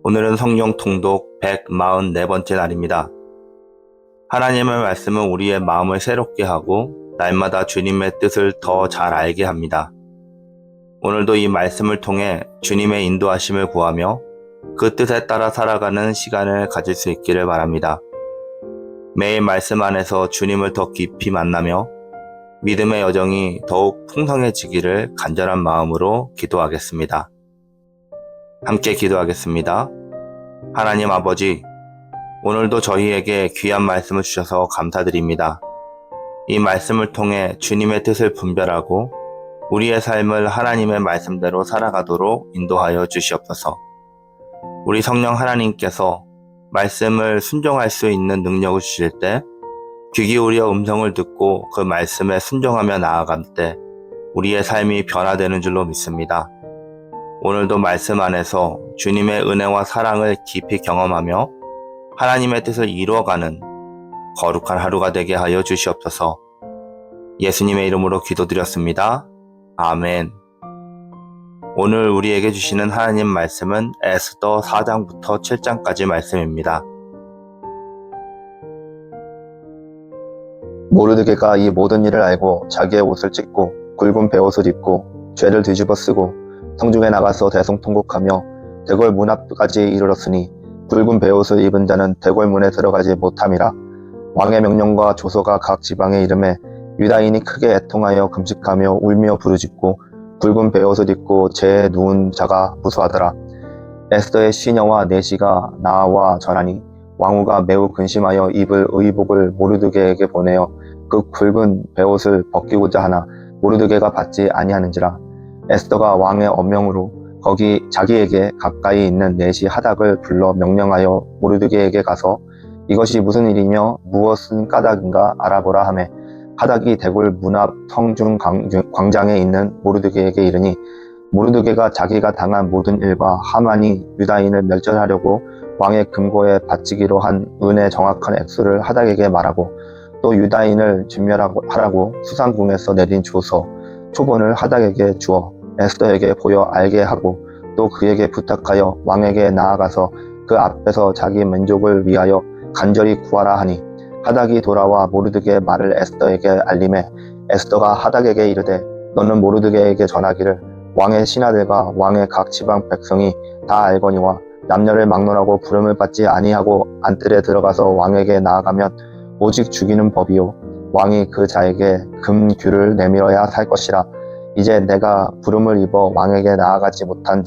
오늘은 성경 통독 144번째 날입니다. 하나님의 말씀은 우리의 마음을 새롭게 하고 날마다 주님의 뜻을 더 잘 알게 합니다. 오늘도 이 말씀을 통해 주님의 인도하심을 구하며 그 뜻에 따라 살아가는 시간을 가질 수 있기를 바랍니다. 매일 말씀 안에서 주님을 더 깊이 만나며 믿음의 여정이 더욱 풍성해지기를 간절한 마음으로 기도하겠습니다. 함께 기도하겠습니다. 하나님 아버지, 오늘도 저희에게 귀한 말씀을 주셔서 감사드립니다. 이 말씀을 통해 주님의 뜻을 분별하고 우리의 삶을 하나님의 말씀대로 살아가도록 인도하여 주시옵소서. 우리 성령 하나님께서 말씀을 순종할 수 있는 능력을 주실 때 귀 기울여 음성을 듣고 그 말씀에 순종하며 나아갈 때 우리의 삶이 변화되는 줄로 믿습니다. 오늘도 말씀 안에서 주님의 은혜와 사랑을 깊이 경험하며 하나님의 뜻을 이루어가는 거룩한 하루가 되게 하여 주시옵소서. 예수님의 이름으로 기도드렸습니다. 아멘. 오늘 우리에게 주시는 하나님 말씀은 에스더 4장부터 7장까지 말씀입니다. 모르드게가 이 모든 일을 알고 자기의 옷을 찢고 굵은 베옷을 입고 죄를 뒤집어 쓰고 성중에 나가서 대성통곡하며 대궐 문 앞까지 이르렀으니 굵은 베옷을 입은 자는 대궐 문에 들어가지 못함이라. 왕의 명령과 조서가 각 지방에 이름에 유다인이 크게 애통하여 금식하며 울며 부르짖고 굵은 베옷을 입고 죄에 누운 자가 무수하더라. 에스더의 시녀와 내시가 나와 전하니 왕후가 매우 근심하여 입을 의복을 모르드게에게 보내어 그 굵은 베옷을 벗기고자 하나 모르드게가 받지 아니하는지라. 에스더가 왕의 엄명으로 거기 자기에게 가까이 있는 내시 하닥을 불러 명령하여 모르드게에게 가서 이것이 무슨 일이며 무엇은 까닭인가 알아보라 하매 하닥이 대궐 문 앞 성중 광장에 있는 모르드게에게 이르니 모르드게가 자기가 당한 모든 일과 하만이 유다인을 멸절하려고 왕의 금고에 바치기로 한 은의 정확한 액수를 하닥에게 말하고 또 유다인을 진멸하라고 수상궁에서 내린 조서 초본을 하닥에게 주어 에스더에게 보여 알게 하고 또 그에게 부탁하여 왕에게 나아가서 그 앞에서 자기 민족을 위하여 간절히 구하라 하니 하닥이 돌아와 모르드게의 말을 에스더에게 알림해 에스더가 하닥에게 이르되 너는 모르드게에게 전하기를 왕의 신하들과 왕의 각 지방 백성이 다 알거니와 남녀를 막론하고 부름을 받지 아니하고 안뜰에 들어가서 왕에게 나아가면 오직 죽이는 법이요 왕이 그 자에게 금규를 내밀어야 살 것이라. 이제 내가 부름을 입어 왕에게 나아가지 못한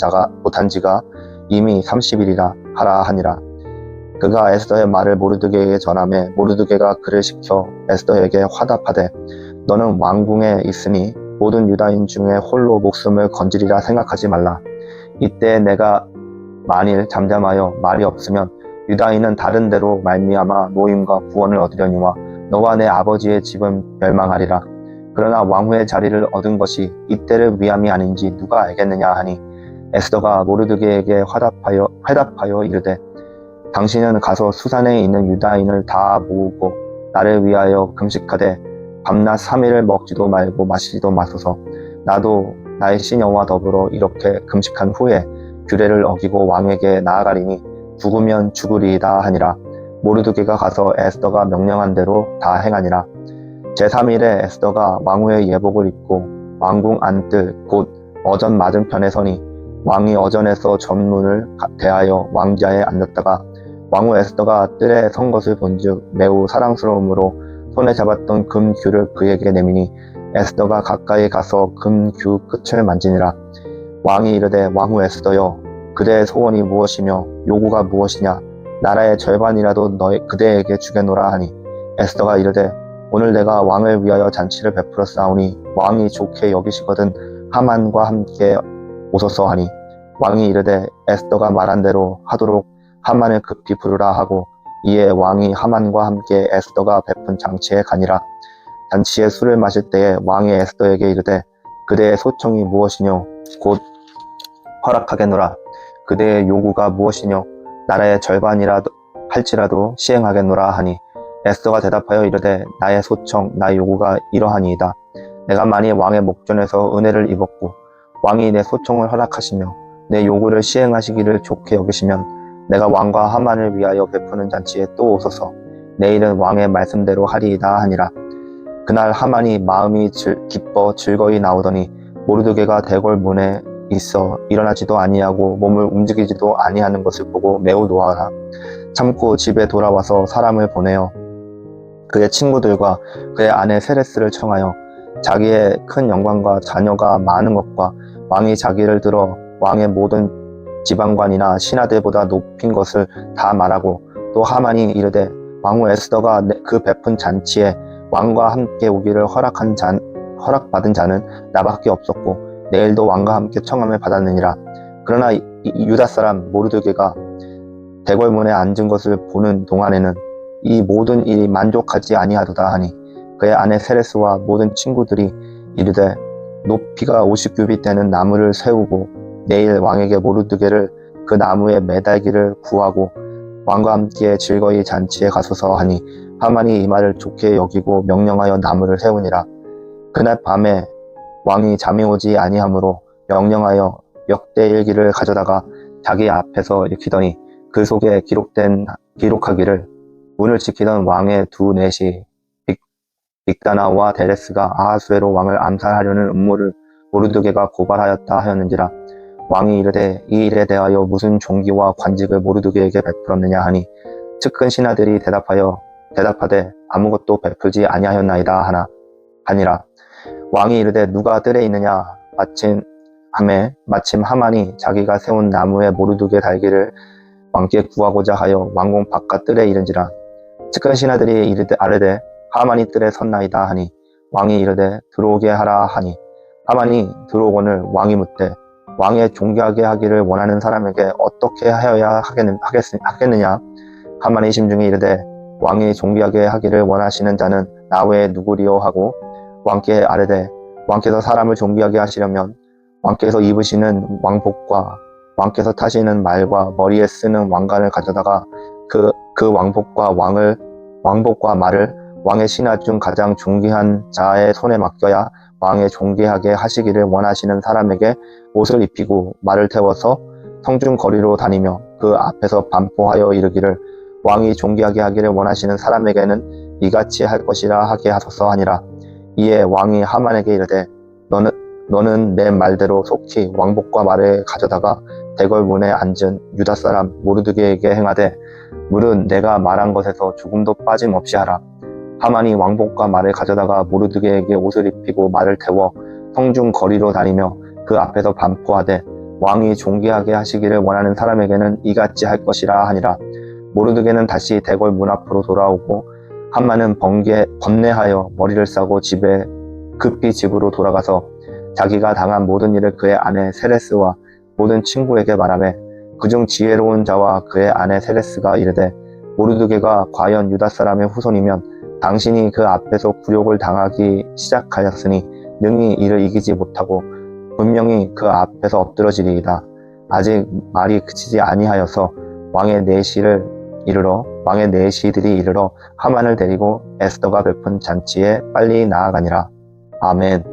지가 이미 30일이라 하라 하니라. 그가 에스더의 말을 모르드게에게 전하매 모르드게가 그를 시켜 에스더에게 화답하되 너는 왕궁에 있으니 모든 유다인 중에 홀로 목숨을 건지리라 생각하지 말라. 이때 내가 만일 잠잠하여 말이 없으면 유다인은 다른 데로 말미암아 노임과 구원을 얻으려니와 너와 내 아버지의 집은 멸망하리라. 그러나 왕후의 자리를 얻은 것이 이때를 위함이 아닌지 누가 알겠느냐 하니 에스더가 모르드게에게 회답하여 이르되 당신은 가서 수산에 있는 유다인을 다 모으고 나를 위하여 금식하되 밤낮 3일을 먹지도 말고 마시지도 마소서. 나도 나의 시녀와 더불어 이렇게 금식한 후에 규례를 어기고 왕에게 나아가리니 죽으면 죽으리이다 하니라. 모르드게가 가서 에스더가 명령한 대로 다 행하니라. 제3일에 에스더가 왕후의 예복을 입고 왕궁 안뜰 곧 어전 맞은편에 서니 왕이 어전에서 전문을 대하여 왕자에 앉았다가 왕후 에스더가 뜰에 선 것을 본즉 매우 사랑스러움으로 손에 잡았던 금규를 그에게 내미니 에스더가 가까이 가서 금규 끝을 만지니라. 왕이 이르되 왕후 에스더여 그대의 소원이 무엇이며 요구가 무엇이냐 나라의 절반이라도 그대에게 주겠노라 하니 에스더가 이르되 오늘 내가 왕을 위하여 잔치를 베풀었사오니 왕이 좋게 여기시거든 하만과 함께 오소서 하니 왕이 이르되 에스더가 말한 대로 하도록 하만을 급히 부르라 하고 이에 왕이 하만과 함께 에스더가 베푼 잔치에 가니라. 잔치에 술을 마실 때에 왕이 에스더에게 이르되 그대의 소청이 무엇이뇨 곧 허락하겠노라. 그대의 요구가 무엇이뇨 나라의 절반이라도 할지라도 시행하겠노라 하니 에스더가 대답하여 이르되 나의 소청 나의 요구가 이러하니이다. 내가 만일 왕의 목전에서 은혜를 입었고 왕이 내 소청을 허락하시며 내 요구를 시행하시기를 좋게 여기시면 내가 왕과 하만을 위하여 베푸는 잔치에 또 오소서. 내일은 왕의 말씀대로 하리이다 하니라. 그날 하만이 마음이 기뻐 즐거이 나오더니 모르드게가 대궐 문에 있어 일어나지도 아니하고 몸을 움직이지도 아니하는 것을 보고 매우 노하라. 참고 집에 돌아와서 사람을 보내어 그의 친구들과 그의 아내 세레스를 청하여 자기의 큰 영광과 자녀가 많은 것과 왕이 자기를 들어 왕의 모든 지방관이나 신하들보다 높인 것을 다 말하고, 또 하만이 이르되 왕후 에스더가 그 베푼 잔치에 왕과 함께 오기를 허락받은 자는 나밖에 없었고 내일도 왕과 함께 청함을 받았느니라. 그러나 유다 사람 모르드게가 대궐문에 앉은 것을 보는 동안에는 이 모든 일이 만족하지 아니하도다 하니, 그의 아내 세레스와 모든 친구들이 이르되 높이가 50규빗 되는 나무를 세우고 내일 왕에게 모르드게를 그 나무에 매달기를 구하고 왕과 함께 즐거이 잔치에 가소서 하니, 하만이 이 말을 좋게 여기고 명령하여 나무를 세우니라. 그날 밤에 왕이 잠이 오지 아니하므로 명령하여 역대일기를 가져다가 자기 앞에서 읽히더니 그 속에 기록하기를, 문을 지키던 왕의 두 넷이 빅다나와 데레스가 아하수에로 왕을 암살하려는 음모를 모르드게가 고발하였다 하였는지라. 왕이 이르되 이 일에 대하여 무슨 종기와 관직을 모르드게에게 베풀었느냐 하니, 측근 신하들이 대답하되 아무것도 베풀지 아니하였나이다 하니라. 왕이 이르되 누가 뜰에 있느냐 마침 하만이 자기가 세운 나무에 모르드게 달기를 왕께 구하고자 하여 왕궁 바깥 뜰에 이른지라. 측근 신하들이 아뢰되 하만이 뜰에 섰나이다 하니, 왕이 이르되 들어오게 하라 하니, 하만이 들어오거늘 왕이 묻되 왕의 존귀하게 하기를 원하는 사람에게 어떻게 하여야 하겠느냐. 하만이 심중에 이르되 왕이 존귀하게 하기를 원하시는 자는 나 외에 누구리요 하고 왕께 아뢰되, 왕께서 사람을 존귀하게 하시려면 왕께서 입으시는 왕복과 왕께서 타시는 말과 머리에 쓰는 왕관을 가져다가 그 왕복과 말을 왕의 신하 중 가장 존귀한 자의 손에 맡겨야 왕의 존귀하게 하시기를 원하시는 사람에게 옷을 입히고 말을 태워서 성중 거리로 다니며 그 앞에서 반포하여 이르기를, 왕이 존귀하게 하기를 원하시는 사람에게는 이같이 할 것이라 하게 하소서 하니라. 이에 왕이 하만에게 이르되 너는 내 말대로 속히 왕복과 말을 가져다가 대궐 문에 앉은 유다 사람 모르드게에게 행하되 물은 내가 말한 것에서 조금도 빠짐없이 하라. 하만이 왕복과 말을 가져다가 모르드게에게 옷을 입히고 말을 태워 성중 거리로 다니며 그 앞에서 반포하되 왕이 존귀하게 하시기를 원하는 사람에게는 이같이 할 것이라 하니라. 모르드게는 다시 대궐 문 앞으로 돌아오고 하만은 번뇌하여 머리를 싸고 급히 집으로 돌아가서 자기가 당한 모든 일을 그의 아내 세레스와 모든 친구에게 말하매, 그중 지혜로운 자와 그의 아내 세레스가 이르되 모르드게가 과연 유다 사람의 후손이면 당신이 그 앞에서 굴욕을 당하기 시작하였으니 능히 이를 이기지 못하고 분명히 그 앞에서 엎드러지리이다. 아직 말이 그치지 아니하여서 왕의 내시들이 이르러 하만을 데리고 에스더가 베푼 잔치에 빨리 나아가니라. 아멘.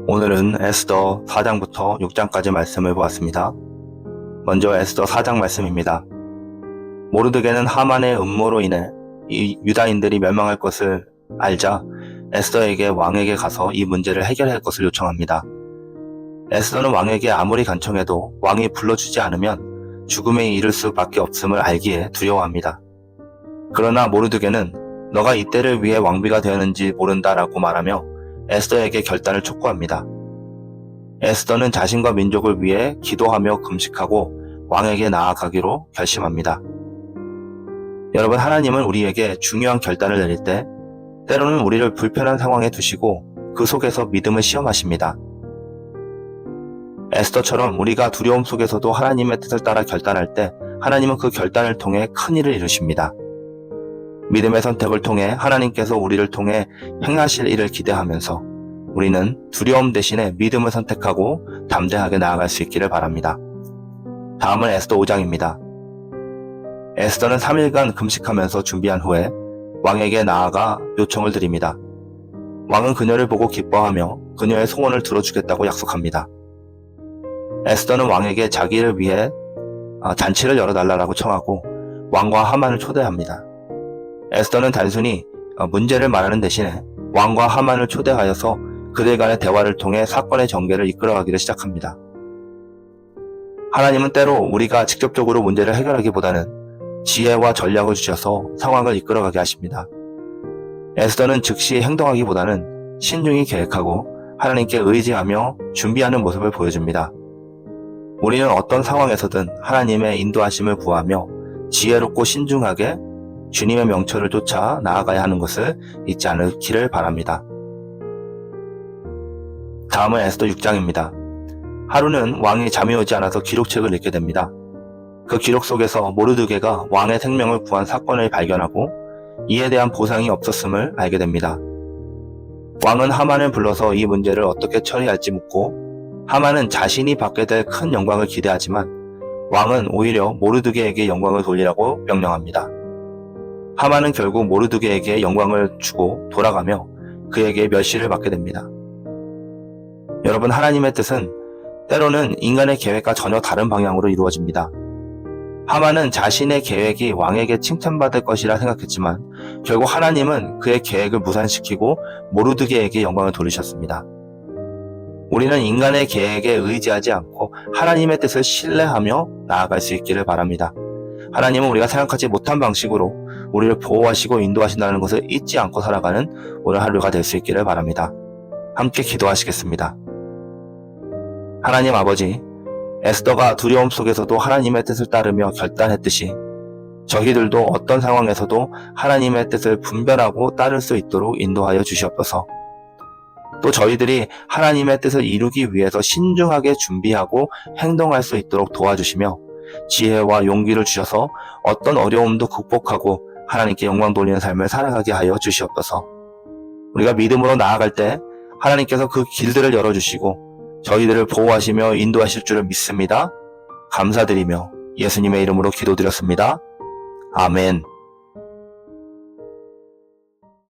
오늘은 에스더 4장부터 6장까지 말씀을 보았습니다. 먼저 에스더 4장 말씀입니다. 모르드게는 하만의 음모로 인해 이 유다인들이 멸망할 것을 알자 에스더에게 왕에게 가서 이 문제를 해결할 것을 요청합니다. 에스더는 왕에게 아무리 간청해도 왕이 불러주지 않으면 죽음에 이를 수밖에 없음을 알기에 두려워합니다. 그러나 모르드게는 너가 이때를 위해 왕비가 되었는지 모른다라고 말하며 에스더에게 결단을 촉구합니다. 에스더는 자신과 민족을 위해 기도하며 금식하고 왕에게 나아가기로 결심합니다. 여러분, 하나님은 우리에게 중요한 결단을 내릴 때 때로는 우리를 불편한 상황에 두시고 그 속에서 믿음을 시험하십니다. 에스더처럼 우리가 두려움 속에서도 하나님의 뜻을 따라 결단할 때 하나님은 그 결단을 통해 큰 일을 이루십니다. 믿음의 선택을 통해 하나님께서 우리를 통해 행하실 일을 기대하면서 우리는 두려움 대신에 믿음을 선택하고 담대하게 나아갈 수 있기를 바랍니다. 다음은 에스더 5장입니다. 에스더는 3일간 금식하면서 준비한 후에 왕에게 나아가 요청을 드립니다. 왕은 그녀를 보고 기뻐하며 그녀의 소원을 들어주겠다고 약속합니다. 에스더는 왕에게 자기를 위해 잔치를 열어달라고 청하고 왕과 하만을 초대합니다. 에스더는 단순히 문제를 말하는 대신에 왕과 하만을 초대하여서 그들 간의 대화를 통해 사건의 전개를 이끌어가기를 시작합니다. 하나님은 때로 우리가 직접적으로 문제를 해결하기보다는 지혜와 전략을 주셔서 상황을 이끌어가게 하십니다. 에스더는 즉시 행동하기보다는 신중히 계획하고 하나님께 의지하며 준비하는 모습을 보여줍니다. 우리는 어떤 상황에서든 하나님의 인도하심을 구하며 지혜롭고 신중하게 주님의 명철을 쫓아 나아가야 하는 것을 잊지 않기를 바랍니다. 다음은 에스더 6장입니다. 하루는 왕이 잠이 오지 않아서 기록책을 읽게 됩니다. 그 기록 속에서 모르드게가 왕의 생명을 구한 사건을 발견하고 이에 대한 보상이 없었음을 알게 됩니다. 왕은 하만을 불러서 이 문제를 어떻게 처리할지 묻고 하만은 자신이 받게 될 큰 영광을 기대하지만 왕은 오히려 모르드게에게 영광을 돌리라고 명령합니다. 하만은 결국 모르드게에게 영광을 주고 돌아가며 그에게 멸시를 받게 됩니다. 여러분, 하나님의 뜻은 때로는 인간의 계획과 전혀 다른 방향으로 이루어집니다. 하만은 자신의 계획이 왕에게 칭찬받을 것이라 생각했지만 결국 하나님은 그의 계획을 무산시키고 모르드게에게 영광을 돌리셨습니다. 우리는 인간의 계획에 의지하지 않고 하나님의 뜻을 신뢰하며 나아갈 수 있기를 바랍니다. 하나님은 우리가 생각하지 못한 방식으로 우리를 보호하시고 인도하신다는 것을 잊지 않고 살아가는 오늘 하루가 될 수 있기를 바랍니다. 함께 기도하시겠습니다. 하나님 아버지, 에스더가 두려움 속에서도 하나님의 뜻을 따르며 결단했듯이 저희들도 어떤 상황에서도 하나님의 뜻을 분별하고 따를 수 있도록 인도하여 주시옵소서. 또 저희들이 하나님의 뜻을 이루기 위해서 신중하게 준비하고 행동할 수 있도록 도와주시며 지혜와 용기를 주셔서 어떤 어려움도 극복하고 하나님께 영광 돌리는 삶을 살아가게 하여 주시옵소서. 우리가 믿음으로 나아갈 때 하나님께서 그 길들을 열어주시고 저희들을 보호하시며 인도하실 줄을 믿습니다. 감사드리며 예수님의 이름으로 기도드렸습니다. 아멘.